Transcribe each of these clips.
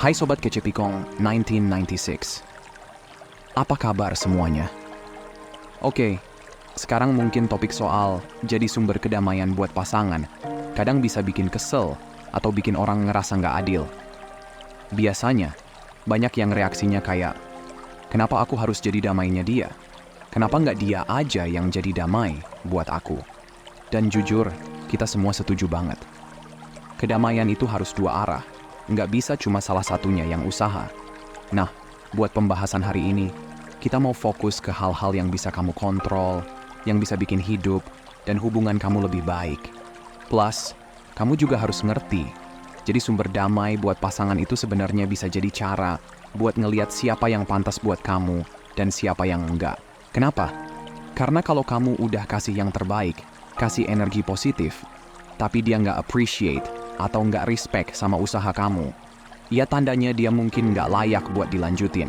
Hai Sobat Kece Pikong 1996. Apa kabar semuanya? Oke, sekarang mungkin topik soal jadi sumber kedamaian buat pasangan kadang bisa bikin kesel atau bikin orang ngerasa nggak adil. Biasanya, banyak yang reaksinya kayak, kenapa aku harus jadi damainya dia? Kenapa nggak dia aja yang jadi damai buat aku? Dan jujur, kita semua setuju banget. Kedamaian itu harus dua arah. Nggak bisa cuma salah satunya yang usaha. Nah, buat pembahasan hari ini, kita mau fokus ke hal-hal yang bisa kamu kontrol, yang bisa bikin hidup, dan hubungan kamu lebih baik. Plus, kamu juga harus ngerti, jadi sumber damai buat pasangan itu sebenarnya bisa jadi cara buat ngeliat siapa yang pantas buat kamu dan siapa yang enggak. Kenapa? Karena kalau kamu udah kasih yang terbaik, kasih energi positif, tapi dia nggak appreciate, atau nggak respect sama usaha kamu, ya tandanya dia mungkin nggak layak buat dilanjutin.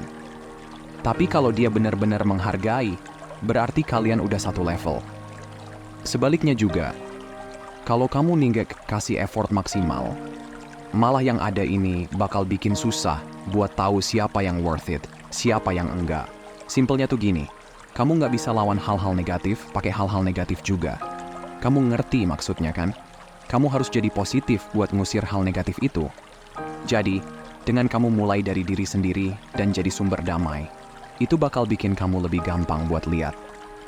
Tapi kalau dia benar-benar menghargai, berarti kalian udah satu level. Sebaliknya juga, kalau kamu nggak kasih effort maksimal, malah yang ada ini bakal bikin susah buat tahu siapa yang worth it, siapa yang enggak. Simpelnya tuh gini, kamu nggak bisa lawan hal-hal negatif pakai hal-hal negatif juga. Kamu ngerti maksudnya kan? Kamu harus jadi positif buat ngusir hal negatif itu. Jadi, dengan kamu mulai dari diri sendiri dan jadi sumber damai, itu bakal bikin kamu lebih gampang buat lihat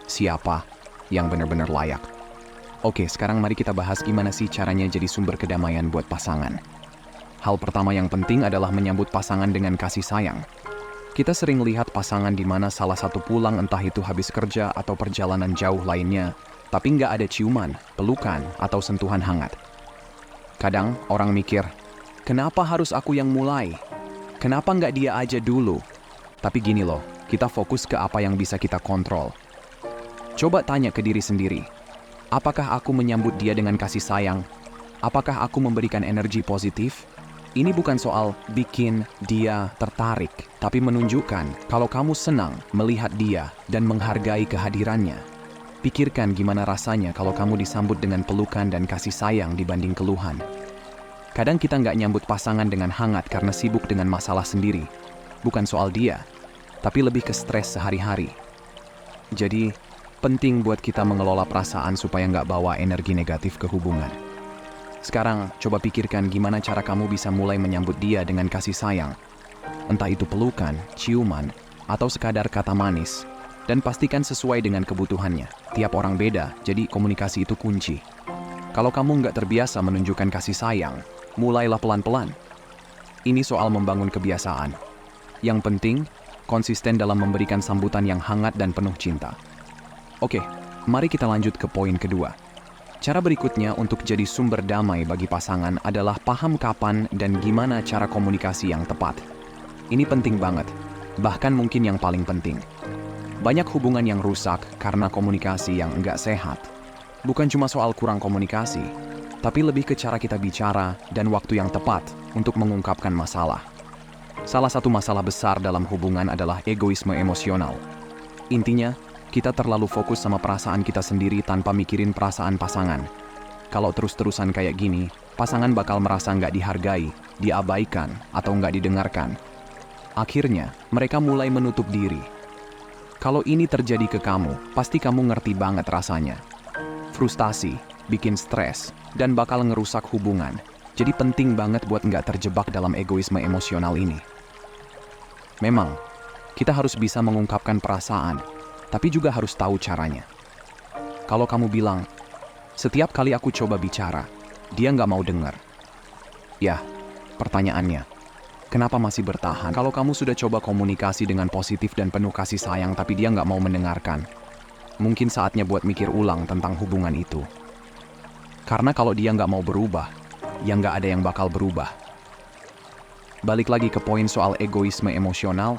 siapa yang benar-benar layak. Oke, sekarang mari kita bahas gimana sih caranya jadi sumber kedamaian buat pasangan. Hal pertama yang penting adalah menyambut pasangan dengan kasih sayang. Kita sering lihat pasangan di mana salah satu pulang entah itu habis kerja atau perjalanan jauh lainnya, tapi nggak ada ciuman, pelukan, atau sentuhan hangat. Kadang orang mikir, kenapa harus aku yang mulai? Kenapa nggak dia aja dulu? Tapi gini loh, kita fokus ke apa yang bisa kita kontrol. Coba tanya ke diri sendiri, apakah aku menyambut dia dengan kasih sayang? Apakah aku memberikan energi positif? Ini bukan soal bikin dia tertarik, tapi menunjukkan kalau kamu senang melihat dia dan menghargai kehadirannya. Pikirkan gimana rasanya kalau kamu disambut dengan pelukan dan kasih sayang dibanding keluhan. Kadang kita nggak nyambut pasangan dengan hangat karena sibuk dengan masalah sendiri. Bukan soal dia, tapi lebih ke stres sehari-hari. Jadi, penting buat kita mengelola perasaan supaya nggak bawa energi negatif ke hubungan. Sekarang, coba pikirkan gimana cara kamu bisa mulai menyambut dia dengan kasih sayang. Entah itu pelukan, ciuman, atau sekadar kata manis. Dan pastikan sesuai dengan kebutuhannya. Tiap orang beda, jadi komunikasi itu kunci. Kalau kamu nggak terbiasa menunjukkan kasih sayang, mulailah pelan-pelan. Ini soal membangun kebiasaan. Yang penting, konsisten dalam memberikan sambutan yang hangat dan penuh cinta. Oke, mari kita lanjut ke poin kedua. Cara berikutnya untuk jadi sumber damai bagi pasangan adalah paham kapan dan gimana cara komunikasi yang tepat. Ini penting banget, bahkan mungkin yang paling penting. Banyak hubungan yang rusak karena komunikasi yang enggak sehat. Bukan cuma soal kurang komunikasi, tapi lebih ke cara kita bicara dan waktu yang tepat untuk mengungkapkan masalah. Salah satu masalah besar dalam hubungan adalah egoisme emosional. Intinya, kita terlalu fokus sama perasaan kita sendiri tanpa mikirin perasaan pasangan. Kalau terus-terusan kayak gini, pasangan bakal merasa nggak dihargai, diabaikan, atau nggak didengarkan. Akhirnya, mereka mulai menutup diri. Kalau ini terjadi ke kamu, pasti kamu ngerti banget rasanya. Frustasi, bikin stres, dan bakal ngerusak hubungan. Jadi penting banget buat nggak terjebak dalam egoisme emosional ini. Memang, kita harus bisa mengungkapkan perasaan, tapi juga harus tahu caranya. Kalau kamu bilang, setiap kali aku coba bicara, dia nggak mau dengar. Ya, pertanyaannya, kenapa masih bertahan? Kalau kamu sudah coba komunikasi dengan positif dan penuh kasih sayang tapi dia nggak mau mendengarkan, mungkin saatnya buat mikir ulang tentang hubungan itu. Karena kalau dia nggak mau berubah, ya nggak ada yang bakal berubah. Balik lagi ke poin soal egoisme emosional,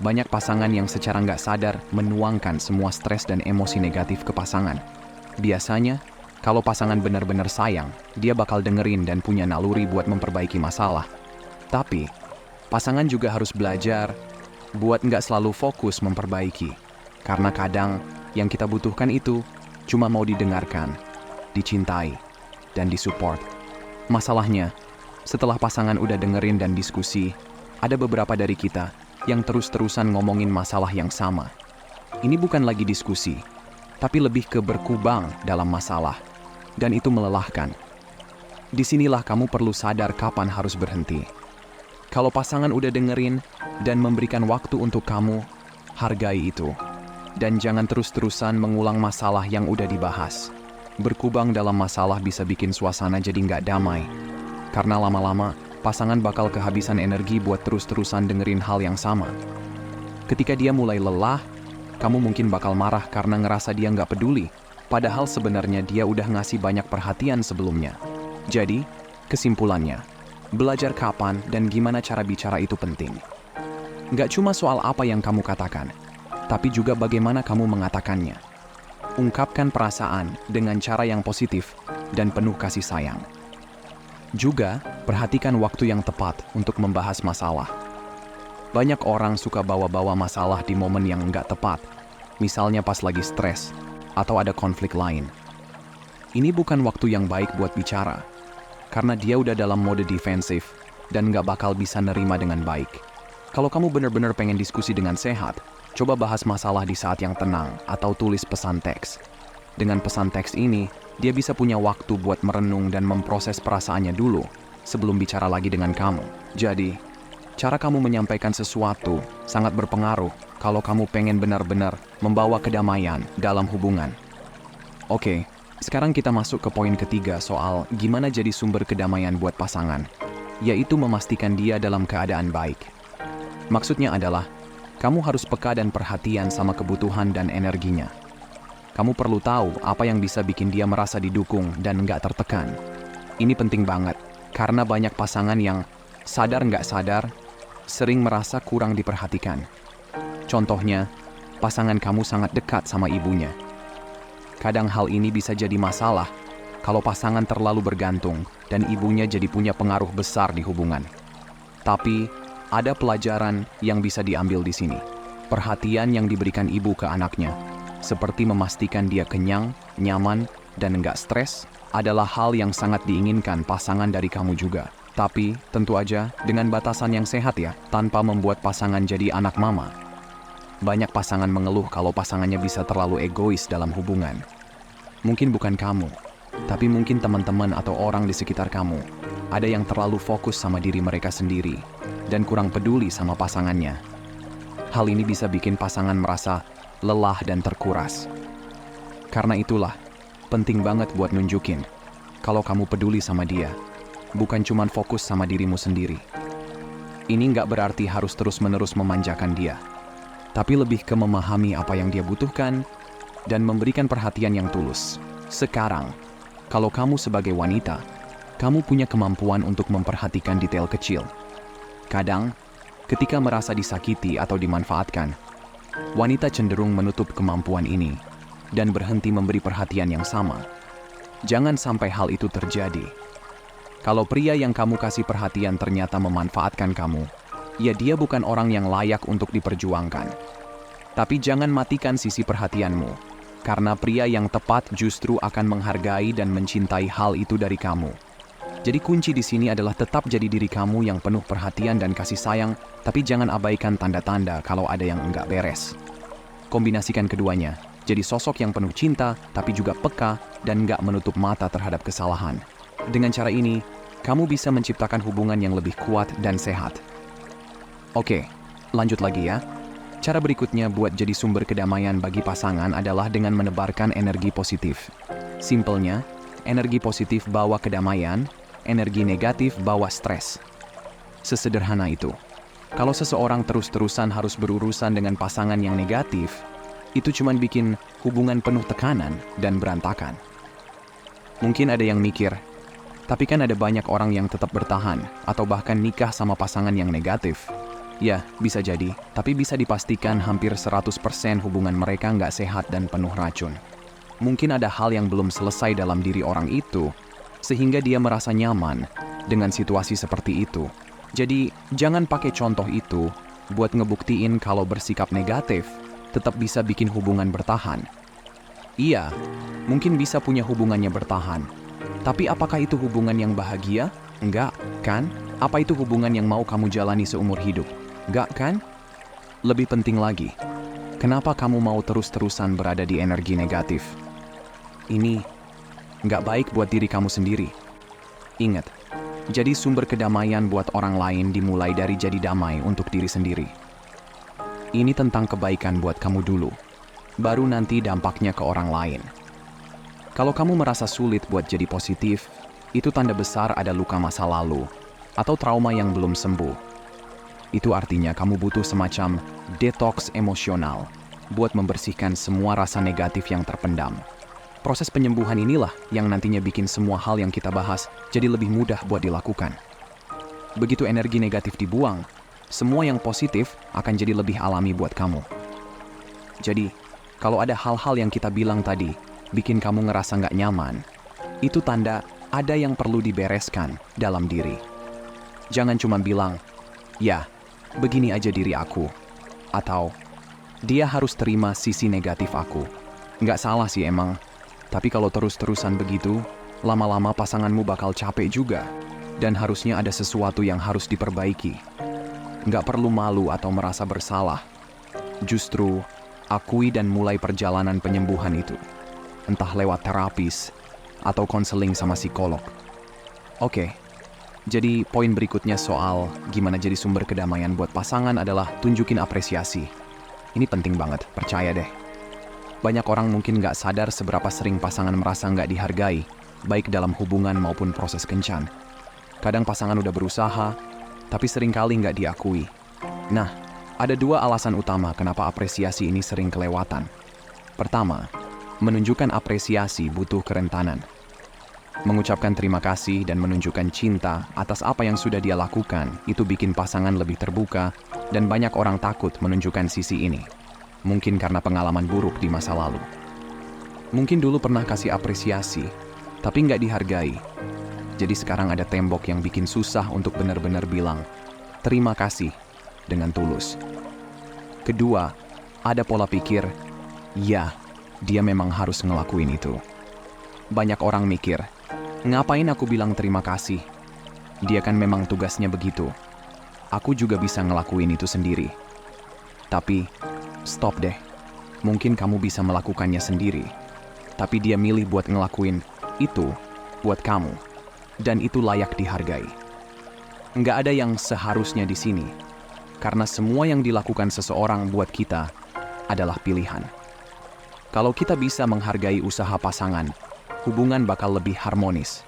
banyak pasangan yang secara nggak sadar menuangkan semua stres dan emosi negatif ke pasangan. Biasanya, kalau pasangan benar-benar sayang, dia bakal dengerin dan punya naluri buat memperbaiki masalah. Tapi, pasangan juga harus belajar buat nggak selalu fokus memperbaiki. Karena kadang yang kita butuhkan itu cuma mau didengarkan, dicintai, dan disupport. Masalahnya, setelah pasangan udah dengerin dan diskusi, Ada beberapa dari kita yang terus-terusan ngomongin masalah yang sama. Ini bukan lagi diskusi, tapi lebih ke berkubang dalam masalah. Dan itu melelahkan. Disinilah kamu perlu sadar kapan harus berhenti. Kalau pasangan udah dengerin dan memberikan waktu untuk kamu, hargai itu. Dan jangan terus-terusan mengulang masalah yang udah dibahas. Berkubang dalam masalah bisa bikin suasana jadi nggak damai. Karena lama-lama, pasangan bakal kehabisan energi buat terus-terusan dengerin hal yang sama. Ketika dia mulai lelah, kamu mungkin bakal marah karena ngerasa dia nggak peduli, padahal sebenarnya dia udah ngasih banyak perhatian sebelumnya. Jadi, kesimpulannya, belajar kapan dan gimana cara bicara itu penting. Nggak cuma soal apa yang kamu katakan, tapi juga bagaimana kamu mengatakannya. Ungkapkan perasaan dengan cara yang positif dan penuh kasih sayang. Juga, perhatikan waktu yang tepat untuk membahas masalah. Banyak orang suka bawa-bawa masalah di momen yang nggak tepat, misalnya pas lagi stres atau ada konflik lain. Ini bukan waktu yang baik buat bicara, karena dia udah dalam mode defensif dan nggak bakal bisa nerima dengan baik. Kalau kamu benar-benar pengen diskusi dengan sehat, coba bahas masalah di saat yang tenang atau tulis pesan teks. Dengan pesan teks ini, dia bisa punya waktu buat merenung dan memproses perasaannya dulu sebelum bicara lagi dengan kamu. Jadi, cara kamu menyampaikan sesuatu sangat berpengaruh kalau kamu pengen benar-benar membawa kedamaian dalam hubungan. Oke, sekarang kita masuk ke poin ketiga soal gimana jadi sumber kedamaian buat pasangan, yaitu memastikan dia dalam keadaan baik. Maksudnya adalah, kamu harus peka dan perhatian sama kebutuhan dan energinya. Kamu perlu tahu apa yang bisa bikin dia merasa didukung dan nggak tertekan. Ini penting banget, karena banyak pasangan yang sadar nggak sadar, sering merasa kurang diperhatikan. Contohnya, pasangan kamu sangat dekat sama ibunya. Kadang hal ini bisa jadi masalah kalau pasangan terlalu bergantung dan ibunya jadi punya pengaruh besar di hubungan. Tapi, ada pelajaran yang bisa diambil di sini. Perhatian yang diberikan ibu ke anaknya, seperti memastikan dia kenyang, nyaman, dan nggak stres, adalah hal yang sangat diinginkan pasangan dari kamu juga. Tapi, tentu aja dengan batasan yang sehat ya, tanpa membuat pasangan jadi anak mama. Banyak pasangan mengeluh kalau pasangannya bisa terlalu egois dalam hubungan. Mungkin bukan kamu, tapi mungkin teman-teman atau orang di sekitar kamu. Ada yang terlalu fokus sama diri mereka sendiri, dan kurang peduli sama pasangannya. Hal ini bisa bikin pasangan merasa lelah dan terkuras. Karena itulah, penting banget buat nunjukin kalau kamu peduli sama dia, bukan cuma fokus sama dirimu sendiri. Ini nggak berarti harus terus-menerus memanjakan dia, tapi lebih ke memahami apa yang dia butuhkan dan memberikan perhatian yang tulus. Sekarang, kalau kamu sebagai wanita, kamu punya kemampuan untuk memperhatikan detail kecil. Kadang, ketika merasa disakiti atau dimanfaatkan, wanita cenderung menutup kemampuan ini dan berhenti memberi perhatian yang sama. Jangan sampai hal itu terjadi. Kalau pria yang kamu kasih perhatian ternyata memanfaatkan kamu, ya dia bukan orang yang layak untuk diperjuangkan. Tapi jangan matikan sisi perhatianmu, karena pria yang tepat justru akan menghargai dan mencintai hal itu dari kamu. Jadi kunci di sini adalah tetap jadi diri kamu yang penuh perhatian dan kasih sayang, tapi jangan abaikan tanda-tanda kalau ada yang enggak beres. Kombinasikan keduanya, jadi sosok yang penuh cinta, tapi juga peka dan enggak menutup mata terhadap kesalahan. Dengan cara ini, kamu bisa menciptakan hubungan yang lebih kuat dan sehat. Oke, lanjut lagi ya. Cara berikutnya buat jadi sumber kedamaian bagi pasangan adalah dengan menebarkan energi positif. Simpelnya, energi positif bawa kedamaian, energi negatif bawa stres. Sesederhana itu. Kalau seseorang terus-terusan harus berurusan dengan pasangan yang negatif, itu cuma bikin hubungan penuh tekanan dan berantakan. Mungkin ada yang mikir, tapi kan ada banyak orang yang tetap bertahan atau bahkan nikah sama pasangan yang negatif. Ya, bisa jadi, tapi bisa dipastikan hampir 100% hubungan mereka nggak sehat dan penuh racun. Mungkin ada hal yang belum selesai dalam diri orang itu, sehingga dia merasa nyaman dengan situasi seperti itu. Jadi, jangan pakai contoh itu buat ngebuktiin kalau bersikap negatif tetap bisa bikin hubungan bertahan. Iya, mungkin bisa punya hubungannya bertahan. Tapi apakah itu hubungan yang bahagia? Enggak, kan? Apa itu hubungan yang mau kamu jalani seumur hidup? Gak kan? Lebih penting lagi, kenapa kamu mau terus-terusan berada di energi negatif? Ini gak baik buat diri kamu sendiri. Ingat, jadi sumber kedamaian buat orang lain dimulai dari jadi damai untuk diri sendiri. Ini tentang kebaikan buat kamu dulu, baru nanti dampaknya ke orang lain. Kalau kamu merasa sulit buat jadi positif, itu tanda besar ada luka masa lalu atau trauma yang belum sembuh. Itu artinya kamu butuh semacam detox emosional buat membersihkan semua rasa negatif yang terpendam. Proses penyembuhan inilah yang nantinya bikin semua hal yang kita bahas jadi lebih mudah buat dilakukan. Begitu energi negatif dibuang, semua yang positif akan jadi lebih alami buat kamu. Jadi, kalau ada hal-hal yang kita bilang tadi bikin kamu ngerasa nggak nyaman, itu tanda ada yang perlu dibereskan dalam diri. Jangan cuma bilang, ya, begini aja diri aku. Atau, dia harus terima sisi negatif aku. Nggak salah sih emang. Tapi kalau terus-terusan begitu, lama-lama pasanganmu bakal capek juga. Dan harusnya ada sesuatu yang harus diperbaiki. Nggak perlu malu atau merasa bersalah. Justru, akui dan mulai perjalanan penyembuhan itu. Entah lewat terapis atau konseling sama psikolog. Oke. Jadi poin berikutnya soal gimana jadi sumber kedamaian buat pasangan adalah tunjukin apresiasi. Ini penting banget, percaya deh. Banyak orang mungkin nggak sadar seberapa sering pasangan merasa nggak dihargai, baik dalam hubungan maupun proses kencan. Kadang pasangan udah berusaha, tapi seringkali nggak diakui. Nah, ada dua alasan utama kenapa apresiasi ini sering kelewatan. Pertama, menunjukkan apresiasi butuh kerentanan. Mengucapkan terima kasih dan menunjukkan cinta atas apa yang sudah dia lakukan itu bikin pasangan lebih terbuka dan banyak orang takut menunjukkan sisi ini. Mungkin karena pengalaman buruk di masa lalu. Mungkin dulu pernah kasih apresiasi, tapi nggak dihargai. Jadi sekarang ada tembok yang bikin susah untuk benar-benar bilang terima kasih dengan tulus. Kedua, ada pola pikir, ya, dia memang harus ngelakuin itu. Banyak orang mikir, ngapain aku bilang terima kasih? Dia kan memang tugasnya begitu. Aku juga bisa ngelakuin itu sendiri. Tapi, stop deh. Mungkin kamu bisa melakukannya sendiri. Tapi dia milih buat ngelakuin itu buat kamu. Dan itu layak dihargai. Nggak ada yang seharusnya di sini. Karena semua yang dilakukan seseorang buat kita adalah pilihan. Kalau kita bisa menghargai usaha pasangan, hubungan bakal lebih harmonis.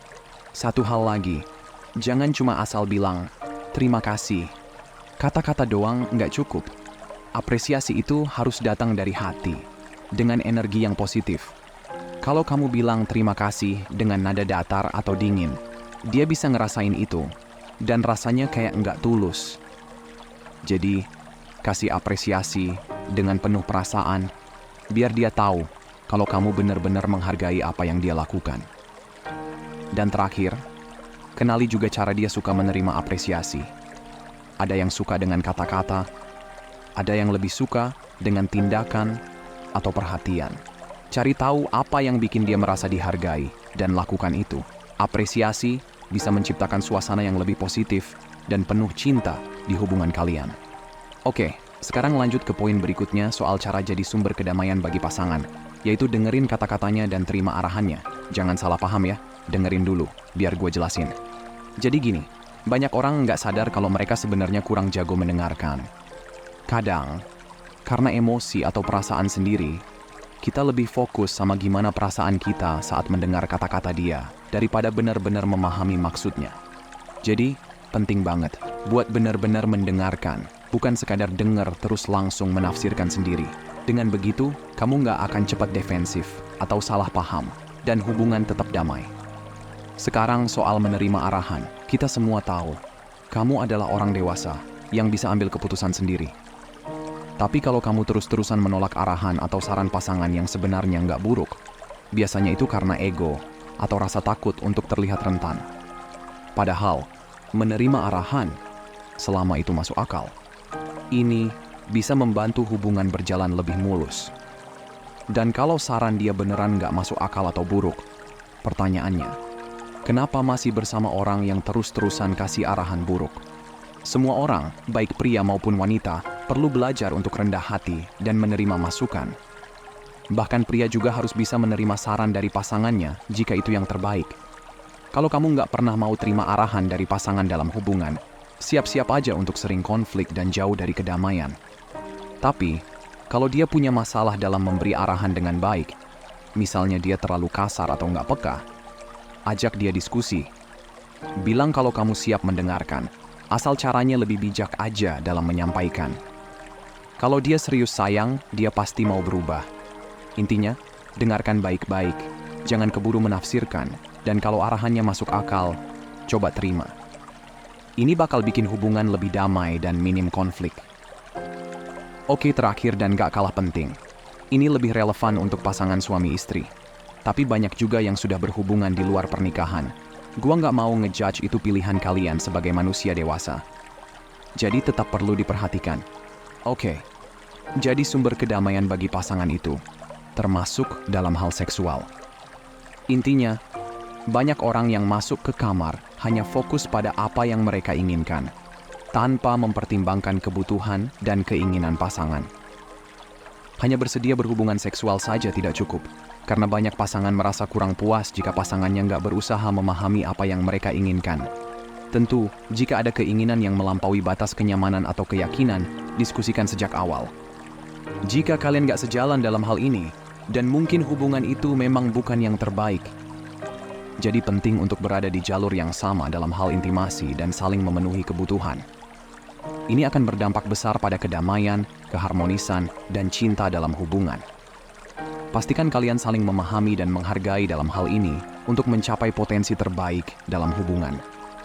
Satu hal lagi, jangan cuma asal bilang, terima kasih. Kata-kata doang nggak cukup. Apresiasi itu harus datang dari hati, dengan energi yang positif. Kalau kamu bilang terima kasih dengan nada datar atau dingin, dia bisa ngerasain itu, dan rasanya kayak nggak tulus. Jadi, kasih apresiasi dengan penuh perasaan, biar dia tahu kalau kamu benar-benar menghargai apa yang dia lakukan. Dan terakhir, kenali juga cara dia suka menerima apresiasi. Ada yang suka dengan kata-kata, ada yang lebih suka dengan tindakan atau perhatian. Cari tahu apa yang bikin dia merasa dihargai dan lakukan itu. Apresiasi bisa menciptakan suasana yang lebih positif dan penuh cinta di hubungan kalian. Oke, sekarang lanjut ke poin berikutnya soal cara jadi sumber kedamaian bagi pasangan. Yaitu dengerin kata-katanya dan terima arahannya. Jangan salah paham ya, dengerin dulu, biar gue jelasin. Jadi gini, banyak orang nggak sadar kalau mereka sebenarnya kurang jago mendengarkan. Kadang, karena emosi atau perasaan sendiri, kita lebih fokus sama gimana perasaan kita saat mendengar kata-kata dia, daripada benar-benar memahami maksudnya. Jadi, penting banget buat benar-benar mendengarkan, bukan sekadar dengar terus langsung menafsirkan sendiri. Dengan begitu, kamu nggak akan cepat defensif atau salah paham, dan hubungan tetap damai. Sekarang soal menerima arahan, kita semua tahu, kamu adalah orang dewasa yang bisa ambil keputusan sendiri. Tapi kalau kamu terus-terusan menolak arahan atau saran pasangan yang sebenarnya nggak buruk, biasanya itu karena ego atau rasa takut untuk terlihat rentan. Padahal, menerima arahan selama itu masuk akal. Ini bisa membantu hubungan berjalan lebih mulus. Dan kalau saran dia beneran nggak masuk akal atau buruk, pertanyaannya, Kenapa masih bersama orang yang terus-terusan kasih arahan buruk? Semua orang, baik pria maupun wanita, perlu belajar untuk rendah hati dan menerima masukan. Bahkan pria juga harus bisa menerima saran dari pasangannya jika itu yang terbaik. Kalau kamu nggak pernah mau terima arahan dari pasangan dalam hubungan, siap-siap aja untuk sering konflik dan jauh dari kedamaian. Tapi, kalau dia punya masalah dalam memberi arahan dengan baik, misalnya dia terlalu kasar atau nggak peka, ajak dia diskusi. Bilang kalau kamu siap mendengarkan, asal caranya lebih bijak aja dalam menyampaikan. Kalau dia serius sayang, dia pasti mau berubah. Intinya, dengarkan baik-baik, jangan keburu menafsirkan, dan kalau arahannya masuk akal, coba terima. Ini bakal bikin hubungan lebih damai dan minim konflik. Oke, terakhir dan gak kalah penting. Ini lebih relevan untuk pasangan suami istri. Tapi banyak juga yang sudah berhubungan di luar pernikahan. Gua nggak mau ngejudge itu pilihan kalian sebagai manusia dewasa. Jadi tetap perlu diperhatikan. Oke, jadi sumber kedamaian bagi pasangan itu, termasuk dalam hal seksual. Intinya, banyak orang yang masuk ke kamar hanya fokus pada apa yang mereka inginkan, tanpa mempertimbangkan kebutuhan dan keinginan pasangan. Hanya bersedia berhubungan seksual saja tidak cukup, karena banyak pasangan merasa kurang puas jika pasangannya nggak berusaha memahami apa yang mereka inginkan. Tentu, jika ada keinginan yang melampaui batas kenyamanan atau keyakinan, diskusikan sejak awal. Jika kalian nggak sejalan dalam hal ini, dan mungkin hubungan itu memang bukan yang terbaik, jadi penting untuk berada di jalur yang sama dalam hal intimasi dan saling memenuhi kebutuhan. Ini akan berdampak besar pada kedamaian, keharmonisan, dan cinta dalam hubungan. Pastikan kalian saling memahami dan menghargai dalam hal ini untuk mencapai potensi terbaik dalam hubungan.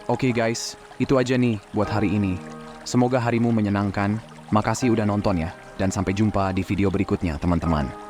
Oke guys, itu aja nih buat hari ini. Semoga harimu menyenangkan. Makasih udah nonton ya, dan sampai jumpa di video berikutnya teman-teman.